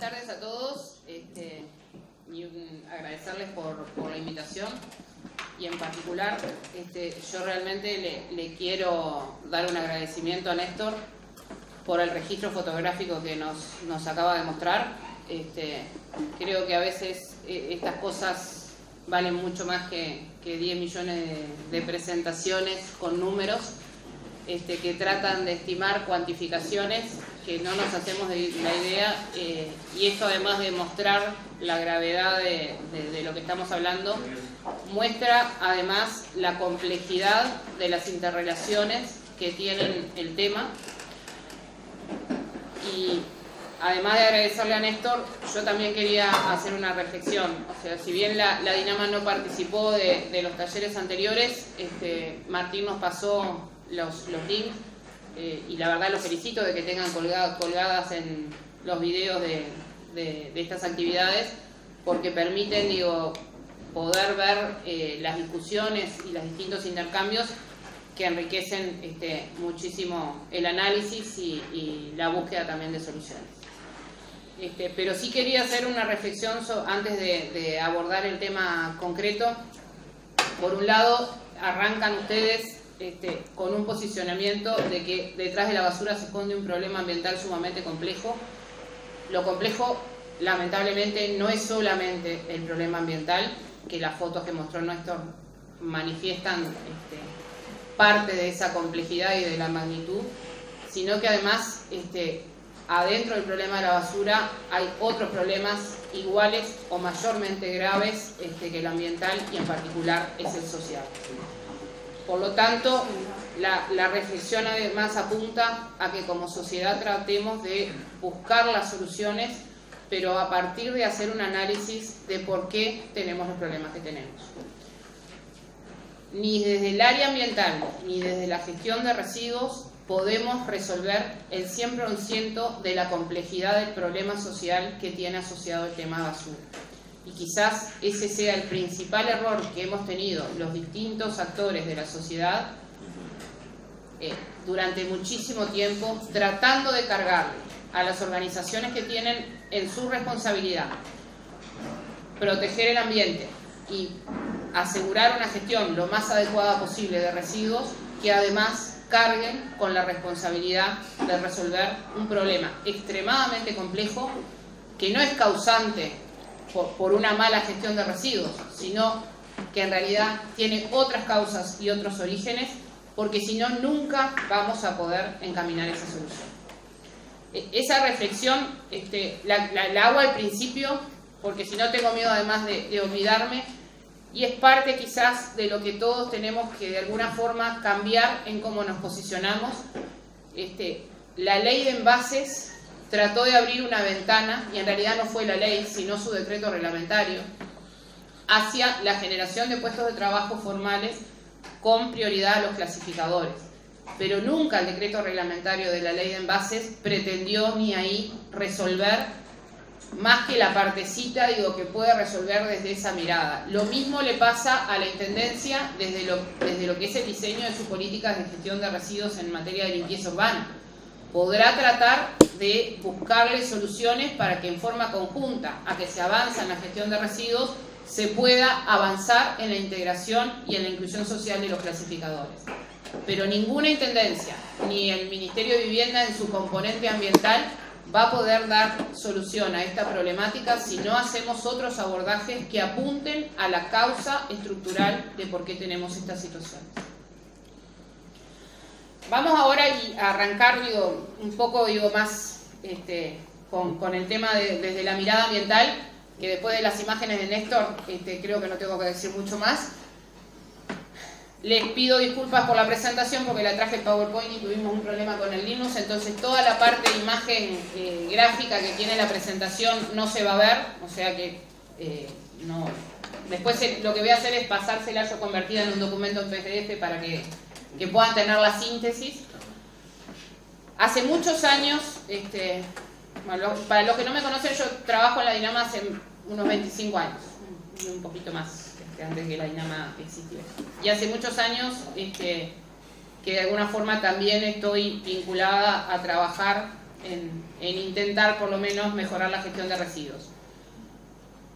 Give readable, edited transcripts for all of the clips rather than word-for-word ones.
tardes a todos y agradecerles por la invitación, y en particular yo realmente le quiero dar un agradecimiento a Néstor por el registro fotográfico que nos acaba de mostrar. Creo que a veces estas cosas valen mucho más que 10 millones de presentaciones con números que tratan de estimar cuantificaciones que no nos hacemos la idea, y esto, además de mostrar la gravedad de lo que estamos hablando, muestra además la complejidad de las interrelaciones que tienen el tema. Y además de agradecerle a Néstor, yo también quería hacer una reflexión. O sea, si bien la Dinama no participó de los talleres anteriores, Martín nos pasó los links, y la verdad los felicito de que tengan colgadas en los videos de estas actividades, porque permiten, poder ver las discusiones y los distintos intercambios que enriquecen muchísimo el análisis y la búsqueda también de soluciones. Pero sí quería hacer una reflexión antes de abordar el tema concreto. Por un lado, arrancan ustedes con un posicionamiento de que detrás de la basura se esconde un problema ambiental sumamente complejo. Lo complejo, lamentablemente, no es solamente el problema ambiental, que las fotos que mostró Néstor manifiestan parte de esa complejidad y de la magnitud, sino que además adentro del problema de la basura hay otros problemas iguales o mayormente graves que el ambiental, y en particular es el social. Por lo tanto, la reflexión además apunta a que como sociedad tratemos de buscar las soluciones, pero a partir de hacer un análisis de por qué tenemos los problemas que tenemos. Ni desde el área ambiental ni desde la gestión de residuos podemos resolver el 100% de la complejidad del problema social que tiene asociado el tema basura. Y quizás ese sea el principal error que hemos tenido los distintos actores de la sociedad durante muchísimo tiempo, tratando de cargarle a las organizaciones que tienen en su responsabilidad proteger el ambiente y asegurar una gestión lo más adecuada posible de residuos, que además carguen con la responsabilidad de resolver un problema extremadamente complejo, que no es causante por una mala gestión de residuos, sino que en realidad tiene otras causas y otros orígenes, porque si no, nunca vamos a poder encaminar esa solución. Esa reflexión la hago al principio, porque si no tengo miedo además de olvidarme, y es parte quizás de lo que todos tenemos que de alguna forma cambiar en cómo nos posicionamos. La ley de envases trató de abrir una ventana, y en realidad no fue la ley, sino su decreto reglamentario, hacia la generación de puestos de trabajo formales con prioridad a los clasificadores. Pero nunca el decreto reglamentario de la ley de envases pretendió ni ahí resolver más que la partecita, que puede resolver desde esa mirada. Lo mismo le pasa a la Intendencia desde lo que es el diseño de sus políticas de gestión de residuos en materia de limpieza urbana. Podrá tratar de buscarle soluciones para que en forma conjunta a que se avanza en la gestión de residuos, se pueda avanzar en la integración y en la inclusión social de los clasificadores. Pero ninguna intendencia, ni el Ministerio de Vivienda en su componente ambiental, va a poder dar solución a esta problemática si no hacemos otros abordajes que apunten a la causa estructural de por qué tenemos esta situación. Vamos ahora a arrancar un poco más con el tema desde la mirada ambiental, que después de las imágenes de Néstor creo que no tengo que decir mucho más. Les pido disculpas por la presentación porque la traje en PowerPoint y tuvimos un problema con el Linux, entonces toda la parte de imagen gráfica que tiene la presentación no se va a ver, o sea que no. Después lo que voy a hacer es pasársela yo convertida en un documento en PDF para que puedan tener la síntesis. Hace muchos años, para los que no me conocen, yo trabajo en la Dinama hace unos 25 años, un poquito más antes que la Dinama existiera. Y hace muchos años que de alguna forma también estoy vinculada a trabajar en intentar por lo menos mejorar la gestión de residuos.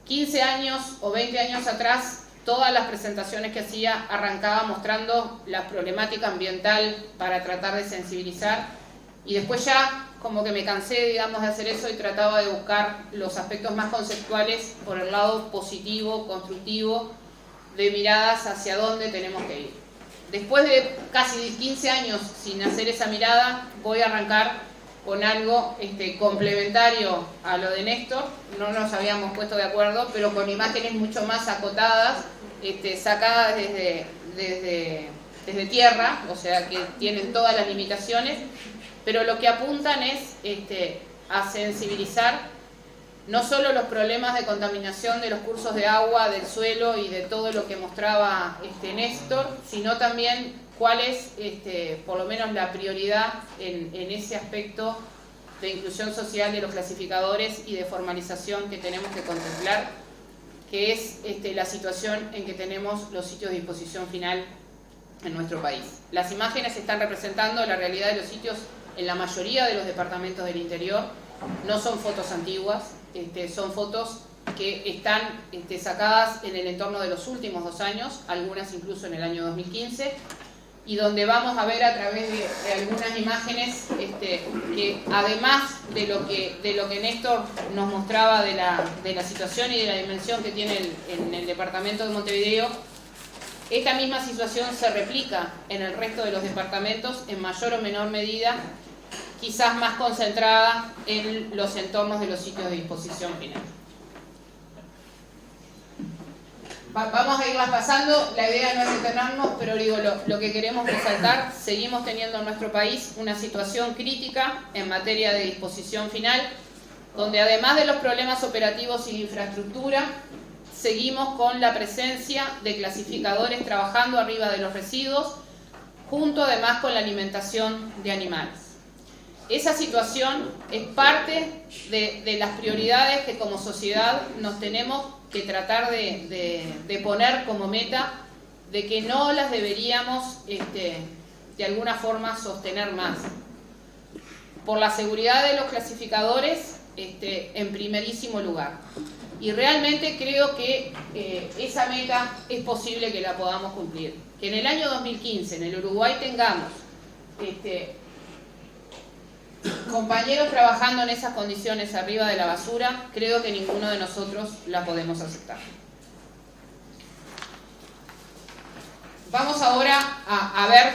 15 años o 20 años atrás, todas las presentaciones que hacía arrancaba mostrando la problemática ambiental para tratar de sensibilizar, y después ya como que me cansé, digamos, de hacer eso y trataba de buscar los aspectos más conceptuales por el lado positivo, constructivo, de miradas hacia dónde tenemos que ir. Después de casi 15 años sin hacer esa mirada, voy a arrancar con algo complementario a lo de Néstor. No nos habíamos puesto de acuerdo, pero con imágenes mucho más acotadas, sacadas desde tierra, o sea que tienen todas las limitaciones, pero lo que apuntan es a sensibilizar no solo los problemas de contaminación de los cursos de agua, del suelo y de todo lo que mostraba Néstor, sino también cuál es por lo menos la prioridad en ese aspecto de inclusión social de los clasificadores y de formalización que tenemos que contemplar, que es la situación en que tenemos los sitios de disposición final en nuestro país. Las imágenes están representando la realidad de los sitios en la mayoría de los departamentos del interior. No son fotos antiguas, son fotos que están sacadas en el entorno de los últimos 2 años, algunas incluso en el año 2015, y donde vamos a ver a través de algunas imágenes que además de lo que Néstor nos mostraba de la situación y de la dimensión que tiene en el departamento de Montevideo, esta misma situación se replica en el resto de los departamentos en mayor o menor medida, quizás más concentrada en los entornos de los sitios de disposición final. Vamos a irlas pasando, la idea no es detenernos, pero digo, lo que queremos resaltar, seguimos teniendo en nuestro país una situación crítica en materia de disposición final, donde además de los problemas operativos y de infraestructura, seguimos con la presencia de clasificadores trabajando arriba de los residuos, junto además con la alimentación de animales. Esa situación es parte de las prioridades que como sociedad nos tenemos que tratar de poner como meta, de que no las deberíamos de alguna forma sostener más. Por la seguridad de los clasificadores en primerísimo lugar. Y realmente creo que esa meta es posible que la podamos cumplir. Que en el año 2015 en el Uruguay tengamos compañeros trabajando en esas condiciones arriba de la basura, creo que ninguno de nosotros la podemos aceptar. Vamos ahora a ver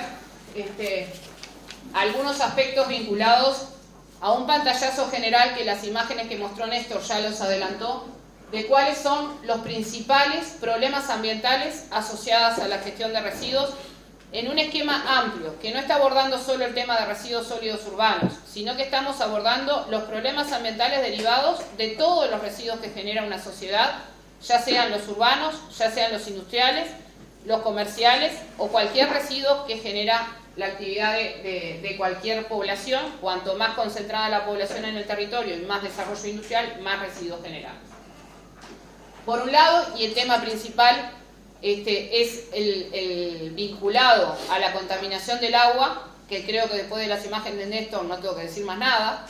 algunos aspectos vinculados a un pantallazo general que las imágenes que mostró Néstor ya los adelantó, de cuáles son los principales problemas ambientales asociados a la gestión de residuos en un esquema amplio, que no está abordando solo el tema de residuos sólidos urbanos, sino que estamos abordando los problemas ambientales derivados de todos los residuos que genera una sociedad, ya sean los urbanos, ya sean los industriales, los comerciales o cualquier residuo que genera la actividad de cualquier población. Cuanto más concentrada la población en el territorio y más desarrollo industrial, más residuos generamos. Por un lado, y el tema principal, es el vinculado a la contaminación del agua, que creo que después de las imágenes de Néstor no tengo que decir más nada,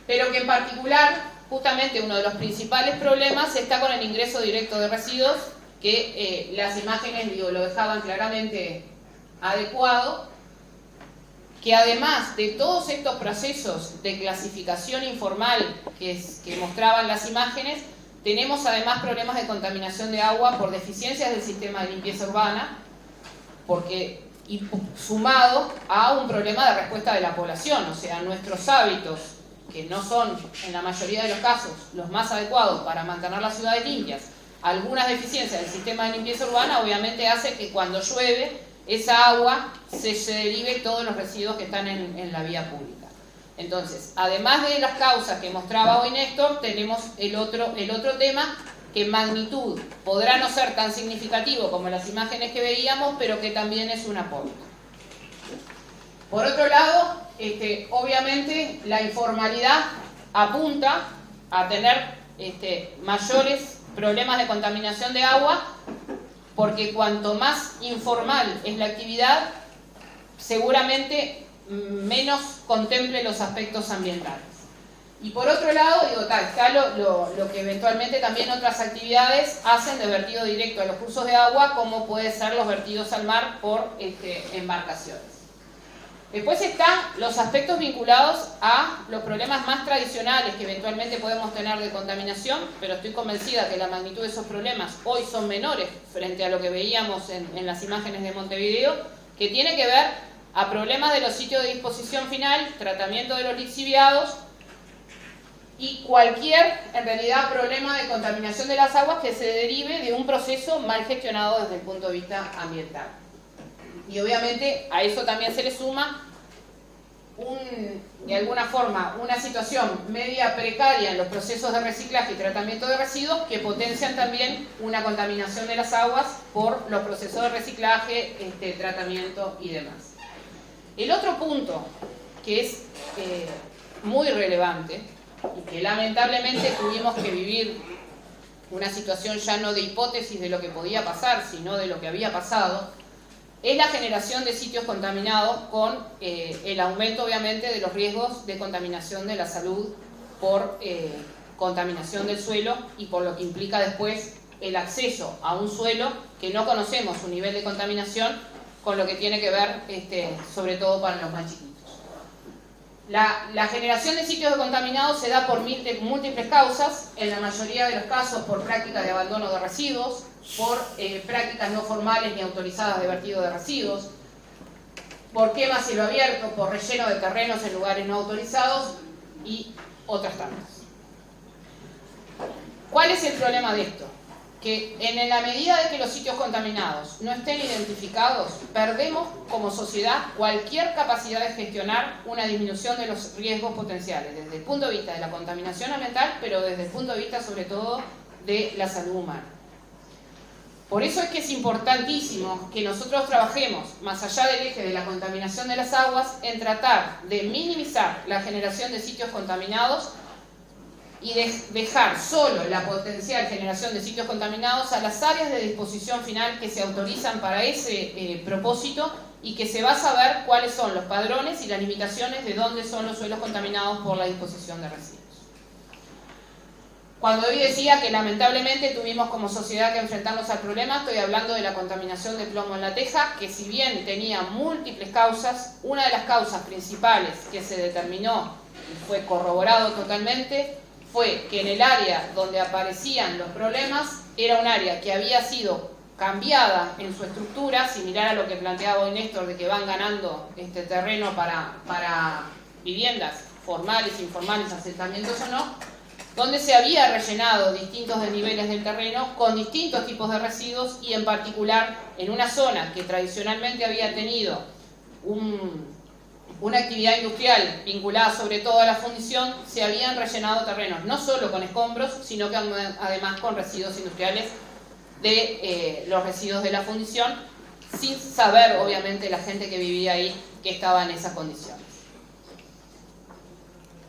pero que en particular, justamente uno de los principales problemas está con el ingreso directo de residuos, que las imágenes lo dejaban claramente adecuado, que además de todos estos procesos de clasificación informal que mostraban las imágenes, tenemos además problemas de contaminación de agua por deficiencias del sistema de limpieza urbana, y sumado a un problema de respuesta de la población, o sea, nuestros hábitos, que no son en la mayoría de los casos los más adecuados para mantener las ciudades limpias, algunas deficiencias del sistema de limpieza urbana obviamente hace que cuando llueve esa agua se derive todos los residuos que están en la vía pública. Entonces, además de las causas que mostraba hoy Néstor, tenemos el otro tema que en magnitud podrá no ser tan significativo como las imágenes que veíamos, pero que también es un aporte. Por otro lado, obviamente la informalidad apunta a tener mayores problemas de contaminación de agua, porque cuanto más informal es la actividad, seguramente menos contemple los aspectos ambientales. Y por otro lado, está lo que eventualmente también otras actividades hacen de vertido directo a los cursos de agua, como puede ser los vertidos al mar por embarcaciones. Después están los aspectos vinculados a los problemas más tradicionales que eventualmente podemos tener de contaminación, pero estoy convencida que la magnitud de esos problemas hoy son menores frente a lo que veíamos en las imágenes de Montevideo, que tiene que ver a problemas de los sitios de disposición final, tratamiento de los lixiviados, y cualquier, en realidad, problema de contaminación de las aguas que se derive de un proceso mal gestionado desde el punto de vista ambiental. Y obviamente a eso también se le suma, de alguna forma, una situación media precaria en los procesos de reciclaje y tratamiento de residuos que potencian también una contaminación de las aguas por los procesos de reciclaje, tratamiento y demás. El otro punto que es muy relevante, y que lamentablemente tuvimos que vivir una situación ya no de hipótesis de lo que podía pasar, sino de lo que había pasado, es la generación de sitios contaminados con el aumento obviamente de los riesgos de contaminación de la salud por contaminación del suelo y por lo que implica después el acceso a un suelo que no conocemos su nivel de contaminación, con lo que tiene que ver sobre todo para los más chiquitos. La generación de sitios contaminados se da por múltiples causas, en la mayoría de los casos por prácticas de abandono de residuos, por prácticas no formales ni autorizadas de vertido de residuos, por quema a cielo abierto, por relleno de terrenos en lugares no autorizados y otras tantas. ¿Cuál es el problema de esto? Que en la medida de que los sitios contaminados no estén identificados, perdemos como sociedad cualquier capacidad de gestionar una disminución de los riesgos potenciales, desde el punto de vista de la contaminación ambiental, pero desde el punto de vista sobre todo de la salud humana. Por eso es que es importantísimo que nosotros trabajemos, más allá del eje de la contaminación de las aguas, en tratar de minimizar la generación de sitios contaminados y dejar solo la potencial generación de sitios contaminados a las áreas de disposición final que se autorizan para ese propósito y que se va a saber cuáles son los padrones y las limitaciones de dónde son los suelos contaminados por la disposición de residuos. Cuando hoy decía que lamentablemente tuvimos como sociedad que enfrentarnos al problema, estoy hablando de la contaminación de plomo en la teja, que si bien tenía múltiples causas, una de las causas principales que se determinó y fue corroborado totalmente fue que en el área donde aparecían los problemas era un área que había sido cambiada en su estructura, similar a lo que planteaba hoy Néstor, de que van ganando terreno para viviendas formales, informales, asentamientos o no, donde se había rellenado distintos desniveles del terreno con distintos tipos de residuos y en particular en una zona que tradicionalmente había tenido una actividad industrial vinculada sobre todo a la fundición, se habían rellenado terrenos no solo con escombros, sino que además con residuos industriales de los residuos de la fundición, sin saber obviamente la gente que vivía ahí que estaba en esas condiciones.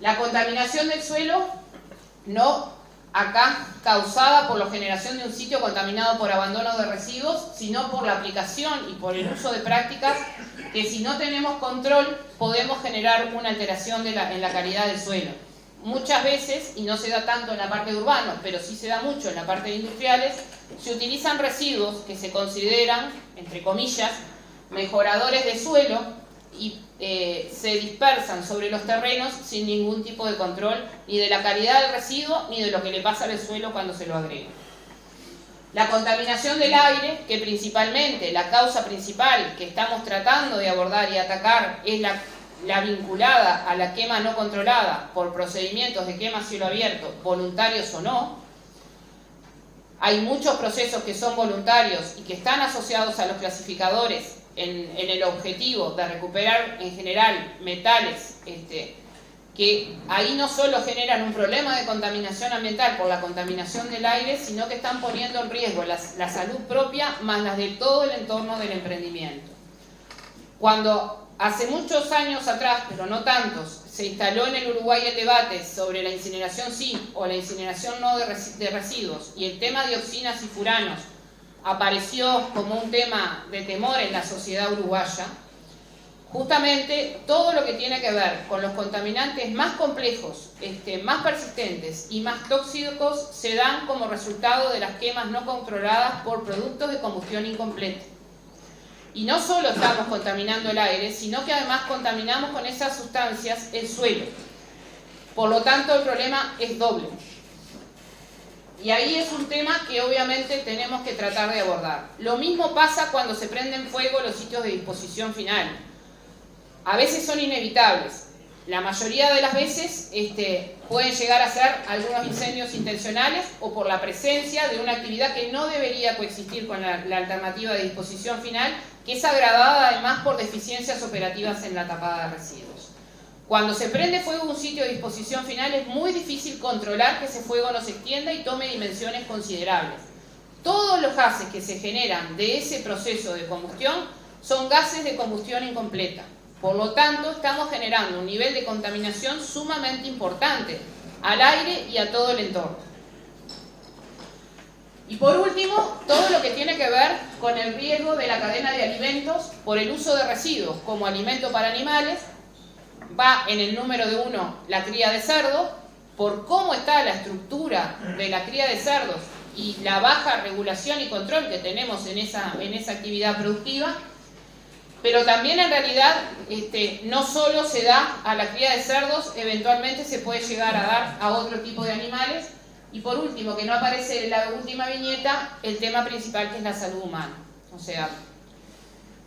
La contaminación del suelo no acá causada por la generación de un sitio contaminado por abandono de residuos, sino por la aplicación y por el uso de prácticas que si no tenemos control podemos generar una alteración en la calidad del suelo. Muchas veces, y no se da tanto en la parte de urbanos, pero sí se da mucho en la parte de industriales, se utilizan residuos que se consideran, entre comillas, mejoradores de suelo y se dispersan sobre los terrenos sin ningún tipo de control ni de la calidad del residuo ni de lo que le pasa al suelo cuando se lo agrega. La contaminación del aire, que principalmente la causa principal que estamos tratando de abordar y atacar es la vinculada a la quema no controlada por procedimientos de quema a cielo abierto, voluntarios o no. Hay muchos procesos que son voluntarios y que están asociados a los clasificadores en el objetivo de recuperar en general metales que ahí no solo generan un problema de contaminación ambiental por la contaminación del aire, sino que están poniendo en riesgo la salud propia más las de todo el entorno del emprendimiento. Cuando hace muchos años atrás, pero no tantos, se instaló en el Uruguay el debate sobre la incineración sí o la incineración no de residuos y el tema de dioxinas y furanos apareció como un tema de temor en la sociedad uruguaya, justamente todo lo que tiene que ver con los contaminantes más complejos, más persistentes y más tóxicos se dan como resultado de las quemas no controladas por productos de combustión incompleta. Y no solo estamos contaminando el aire, sino que además contaminamos con esas sustancias el suelo. Por lo tanto, el problema es doble. Y ahí es un tema que obviamente tenemos que tratar de abordar. Lo mismo pasa cuando se prenden fuego los sitios de disposición final. A veces son inevitables. La mayoría de las veces pueden llegar a ser algunos incendios intencionales o por la presencia de una actividad que no debería coexistir con la alternativa de disposición final, que es agravada además por deficiencias operativas en la tapada de residuos. Cuando se prende fuego un sitio de disposición final es muy difícil controlar que ese fuego no se extienda y tome dimensiones considerables. Todos los gases que se generan de ese proceso de combustión son gases de combustión incompleta. Por lo tanto, estamos generando un nivel de contaminación sumamente importante al aire y a todo el entorno. Y por último, todo lo que tiene que ver con el riesgo de la cadena de alimentos por el uso de residuos como alimento para animales. Va en el número de 1 la cría de cerdos, por cómo está la estructura de la cría de cerdos y la baja regulación y control que tenemos en esa actividad productiva. Pero también en realidad no solo se da a la cría de cerdos, eventualmente se puede llegar a dar a otro tipo de animales. Y por último, que no aparece en la última viñeta, el tema principal que es la salud humana. O sea,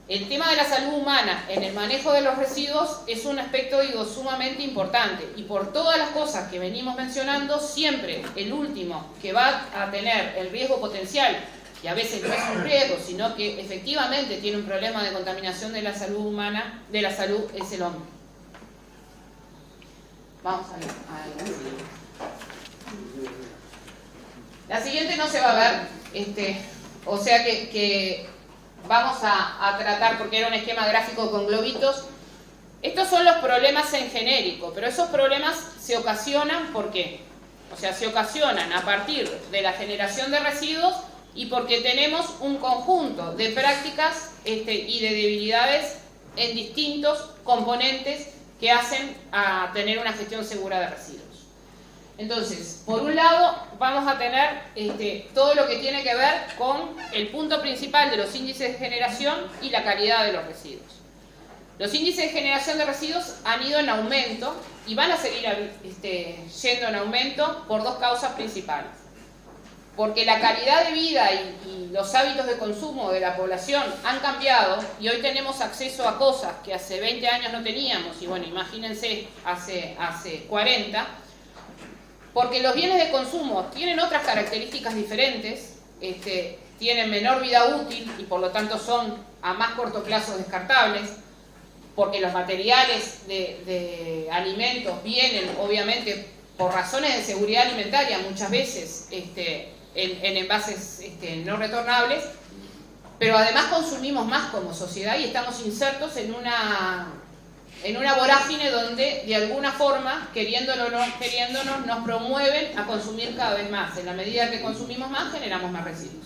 el tema de la salud humana en el manejo de los residuos es un aspecto, sumamente importante. Y por todas las cosas que venimos mencionando, siempre el último que va a tener el riesgo potencial, y a veces no es un riesgo, sino que efectivamente tiene un problema de contaminación de la salud humana, de la salud, es el hombre. Vamos a ver. La siguiente no se va a ver, o sea que vamos a tratar, porque era un esquema gráfico con globitos. Estos son los problemas en genérico, pero esos problemas se ocasionan, ¿por qué? O sea, se ocasionan a partir de la generación de residuos y porque tenemos un conjunto de prácticas y de debilidades en distintos componentes que hacen a tener una gestión segura de residuos. Entonces, por un lado, vamos a tener todo lo que tiene que ver con el punto principal de los índices de generación y la calidad de los residuos. Los índices de generación de residuos han ido en aumento y van a seguir yendo en aumento por dos causas principales. Porque la calidad de vida y los hábitos de consumo de la población han cambiado y hoy tenemos acceso a cosas que hace 20 años no teníamos, y bueno, imagínense hace 40, porque los bienes de consumo tienen otras características diferentes, tienen menor vida útil y por lo tanto son a más corto plazo descartables, porque los materiales de alimentos vienen obviamente por razones de seguridad alimentaria muchas veces en envases no retornables, pero además consumimos más como sociedad y estamos insertos en una vorágine donde de alguna forma, queriéndonos o no queriéndonos, nos promueven a consumir cada vez más. En la medida que consumimos más, generamos más residuos.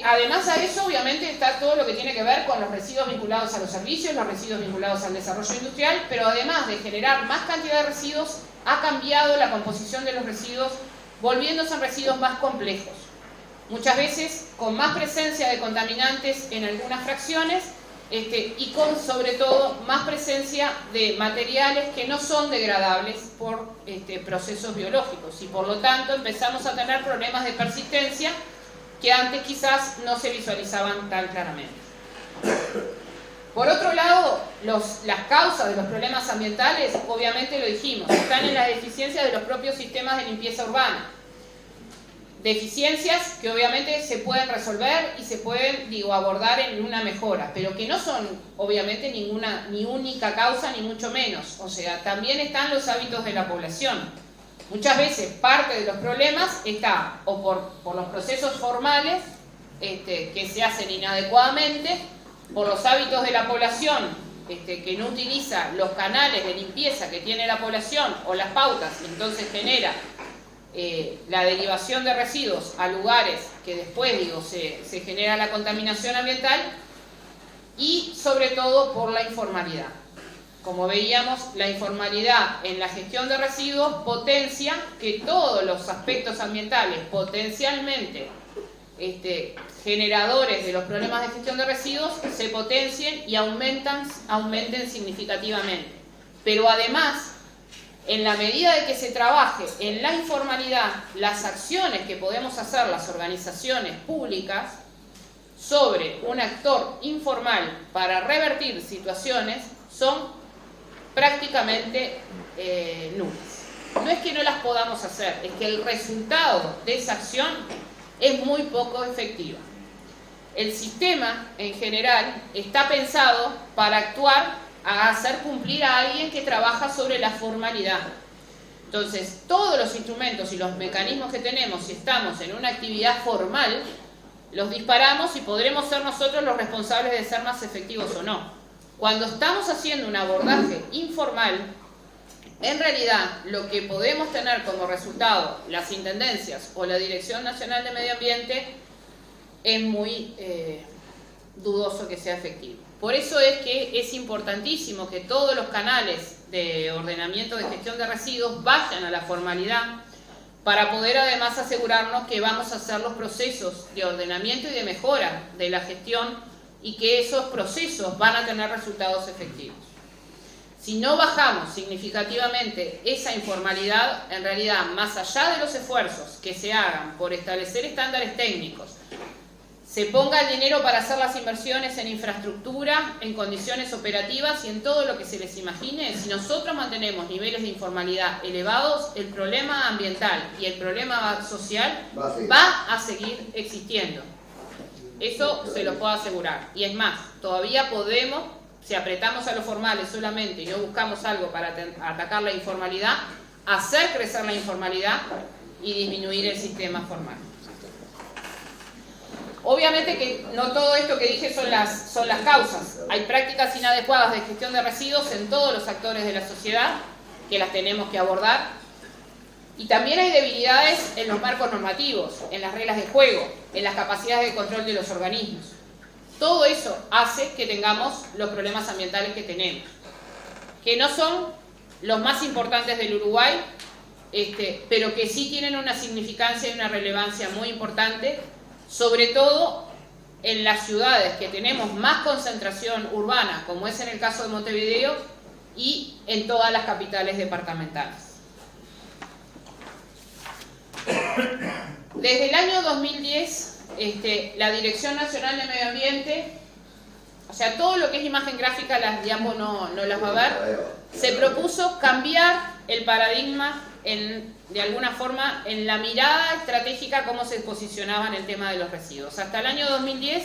Además a eso obviamente está todo lo que tiene que ver con los residuos vinculados a los servicios, los residuos vinculados al desarrollo industrial, pero además de generar más cantidad de residuos, ha cambiado la composición de los residuos, volviéndose en residuos más complejos. Muchas veces con más presencia de contaminantes en algunas fracciones y con sobre todo más presencia de materiales que no son degradables por procesos biológicos y por lo tanto empezamos a tener problemas de persistencia que antes quizás no se visualizaban tan claramente. Por otro lado, las causas de los problemas ambientales, obviamente lo dijimos, están en la deficiencia de los propios sistemas de limpieza urbana. Deficiencias que obviamente se pueden resolver y se pueden, abordar en una mejora, pero que no son obviamente ni única causa, ni mucho menos. O sea, también están los hábitos de la población. Muchas veces parte de los problemas está o por los procesos formales que se hacen inadecuadamente, por los hábitos de la población que no utiliza los canales de limpieza que tiene la población o las pautas, y entonces genera la derivación de residuos a lugares que después se genera la contaminación ambiental, y sobre todo por la informalidad. Como veíamos, la informalidad en la gestión de residuos potencia que todos los aspectos ambientales potencialmente generadores de los problemas de gestión de residuos se potencien y aumenten significativamente. Pero además, en la medida de que se trabaje en la informalidad, las acciones que podemos hacer las organizaciones públicas sobre un actor informal para revertir situaciones son prácticamente nulas. No es que no las podamos hacer, es que el resultado de esa acción es muy poco efectivo. El sistema en general está pensado para actuar, a hacer cumplir a alguien que trabaja sobre la formalidad. Entonces, todos los instrumentos y los mecanismos que tenemos, si estamos en una actividad formal, los disparamos y podremos ser nosotros los responsables de ser más efectivos o no. Cuando estamos haciendo un abordaje informal, en realidad lo que podemos tener como resultado las intendencias o la Dirección Nacional de Medio Ambiente es muy dudoso que sea efectivo. Por eso es que es importantísimo que todos los canales de ordenamiento de gestión de residuos vayan a la formalidad para poder además asegurarnos que vamos a hacer los procesos de ordenamiento y de mejora de la gestión y que esos procesos van a tener resultados efectivos. Si no bajamos significativamente esa informalidad, en realidad, más allá de los esfuerzos que se hagan por establecer estándares técnicos, se ponga el dinero para hacer las inversiones en infraestructura, en condiciones operativas y en todo lo que se les imagine, si nosotros mantenemos niveles de informalidad elevados, el problema ambiental y el problema social va a seguir existiendo. Eso se lo puedo asegurar. Y es más, todavía podemos, si apretamos a los formales solamente y no buscamos algo para atacar la informalidad, hacer crecer la informalidad y disminuir el sistema formal. Obviamente que no todo esto que dije son las causas. Hay prácticas inadecuadas de gestión de residuos en todos los actores de la sociedad que las tenemos que abordar. Y también hay debilidades en los marcos normativos, en las reglas de juego, en las capacidades de control de los organismos. Todo eso hace que tengamos los problemas ambientales que tenemos, que no son los más importantes del Uruguay, pero que sí tienen una significancia y una relevancia muy importante, sobre todo en las ciudades que tenemos más concentración urbana, como es en el caso de Montevideo, y en todas las capitales departamentales. Desde el año 2010, la Dirección Nacional de Medio Ambiente, o sea, todo lo que es imagen gráfica, las diapos no las va a ver, se propuso cambiar el paradigma de alguna forma en la mirada estratégica cómo se posicionaba en el tema de los residuos. Hasta el año 2010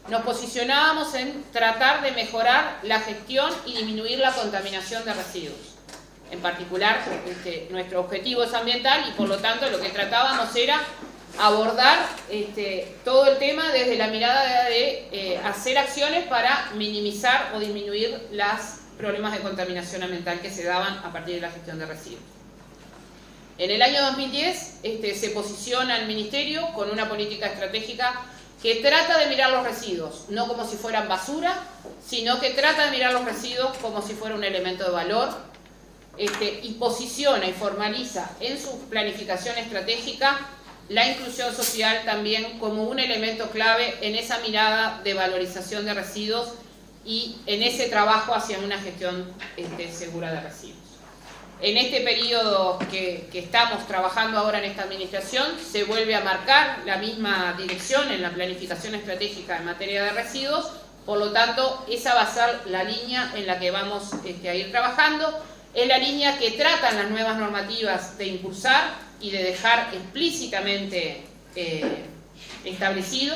nos posicionábamos en tratar de mejorar la gestión y disminuir la contaminación de residuos. En particular, nuestro objetivo es ambiental y por lo tanto lo que tratábamos era abordar todo el tema desde la mirada de hacer acciones para minimizar o disminuir los problemas de contaminación ambiental que se daban a partir de la gestión de residuos. En el año 2010 se posiciona el Ministerio con una política estratégica que trata de mirar los residuos, no como si fueran basura, sino que trata de mirar los residuos como si fuera un elemento de valor, y posiciona y formaliza en su planificación estratégica la inclusión social también como un elemento clave en esa mirada de valorización de residuos y en ese trabajo hacia una gestión segura de residuos. En este periodo que estamos trabajando ahora en esta administración, se vuelve a marcar la misma dirección en la planificación estratégica en materia de residuos, por lo tanto, esa va a ser la línea en la que vamos a ir trabajando. Es la línea que tratan las nuevas normativas de impulsar y de dejar explícitamente establecido,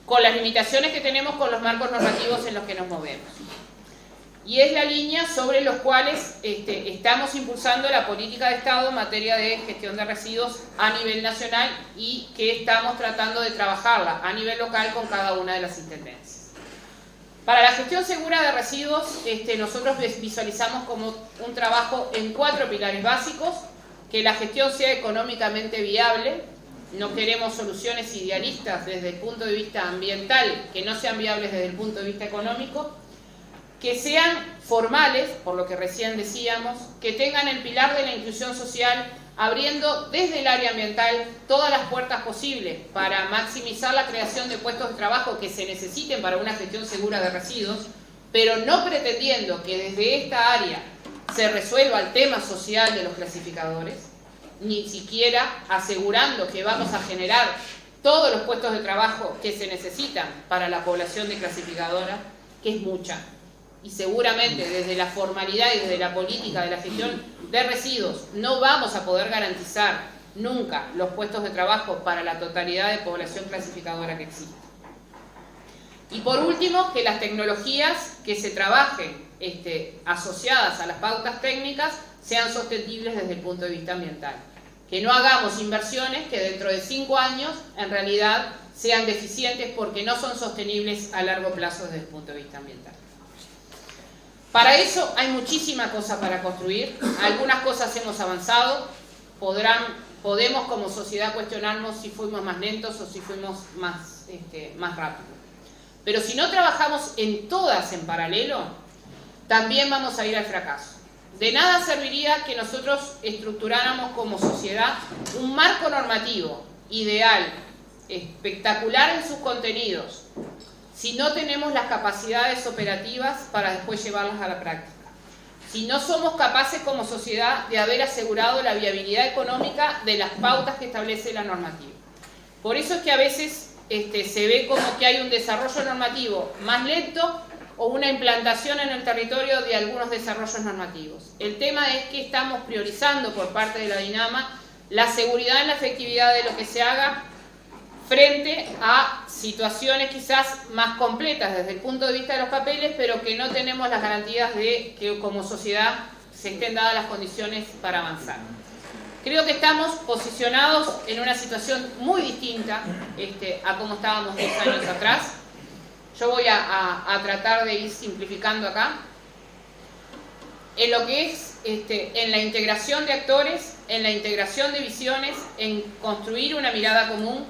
con las limitaciones que tenemos con los marcos normativos en los que nos movemos. Y es la línea sobre los cuales estamos impulsando la política de Estado en materia de gestión de residuos a nivel nacional y que estamos tratando de trabajarla a nivel local con cada una de las intendencias. Para la gestión segura de residuos, nosotros visualizamos como un trabajo en 4 pilares básicos: que la gestión sea económicamente viable, no queremos soluciones idealistas desde el punto de vista ambiental que no sean viables desde el punto de vista económico, que sean formales, por lo que recién decíamos, que tengan el pilar de la inclusión social, abriendo desde el área ambiental todas las puertas posibles para maximizar la creación de puestos de trabajo que se necesiten para una gestión segura de residuos, pero no pretendiendo que desde esta área se resuelva el tema social de los clasificadores, ni siquiera asegurando que vamos a generar todos los puestos de trabajo que se necesitan para la población de clasificadora, que es mucha. Y seguramente desde la formalidad y desde la política de la gestión de residuos no vamos a poder garantizar nunca los puestos de trabajo para la totalidad de población clasificadora que existe. Y por último, que las tecnologías que se trabajen asociadas a las pautas técnicas sean sostenibles desde el punto de vista ambiental. Que no hagamos inversiones que dentro de 5 años en realidad sean deficientes porque no son sostenibles a largo plazo desde el punto de vista ambiental. Para eso hay muchísima cosa para construir, algunas cosas hemos avanzado, podemos como sociedad cuestionarnos si fuimos más lentos o si fuimos más rápidos. Pero si no trabajamos en todas en paralelo, también vamos a ir al fracaso. De nada serviría que nosotros estructuráramos como sociedad un marco normativo ideal, espectacular en sus contenidos, si no tenemos las capacidades operativas para después llevarlas a la práctica. Si no somos capaces como sociedad de haber asegurado la viabilidad económica de las pautas que establece la normativa. Por eso es que a veces se ve como que hay un desarrollo normativo más lento o una implantación en el territorio de algunos desarrollos normativos. El tema es que estamos priorizando por parte de la DINAMA la seguridad en la efectividad de lo que se haga frente a situaciones quizás más completas desde el punto de vista de los papeles, pero que no tenemos las garantías de que como sociedad se estén dadas las condiciones para avanzar. Creo que estamos posicionados en una situación muy distinta a como estábamos 2 años atrás. Yo voy a tratar de ir simplificando acá. En lo que es en la integración de actores, en la integración de visiones, en construir una mirada común.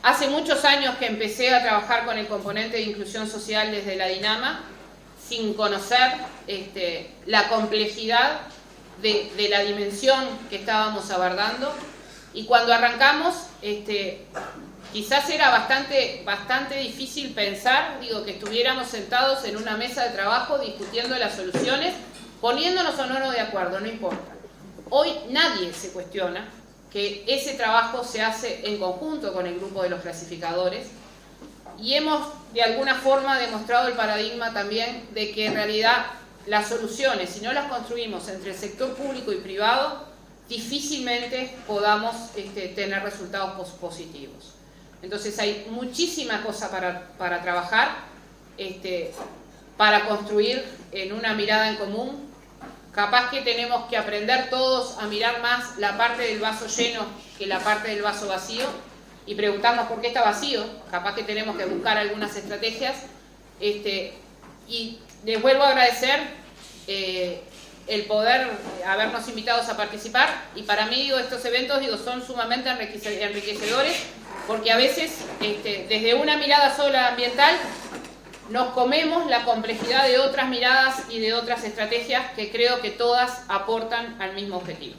Hace muchos años que empecé a trabajar con el componente de inclusión social desde la DINAMA, sin conocer la complejidad de la dimensión que estábamos abordando. Y cuando arrancamos, quizás era bastante difícil pensar, que estuviéramos sentados en una mesa de trabajo discutiendo las soluciones, poniéndonos o no de acuerdo, no importa. Hoy nadie se cuestiona que ese trabajo se hace en conjunto con el grupo de los clasificadores y hemos de alguna forma demostrado el paradigma también de que en realidad las soluciones, si no las construimos entre el sector público y privado, difícilmente podamos tener resultados positivos. Entonces hay muchísima cosa para trabajar, para construir en una mirada en común. Capaz que tenemos que aprender todos a mirar más la parte del vaso lleno que la parte del vaso vacío y preguntarnos por qué está vacío. Capaz que tenemos que buscar algunas estrategias. Y les vuelvo a agradecer el poder habernos invitados a participar. Y para mí estos eventos son sumamente enriquecedores porque a veces desde una mirada sola ambiental nos comemos la complejidad de otras miradas y de otras estrategias que creo que todas aportan al mismo objetivo.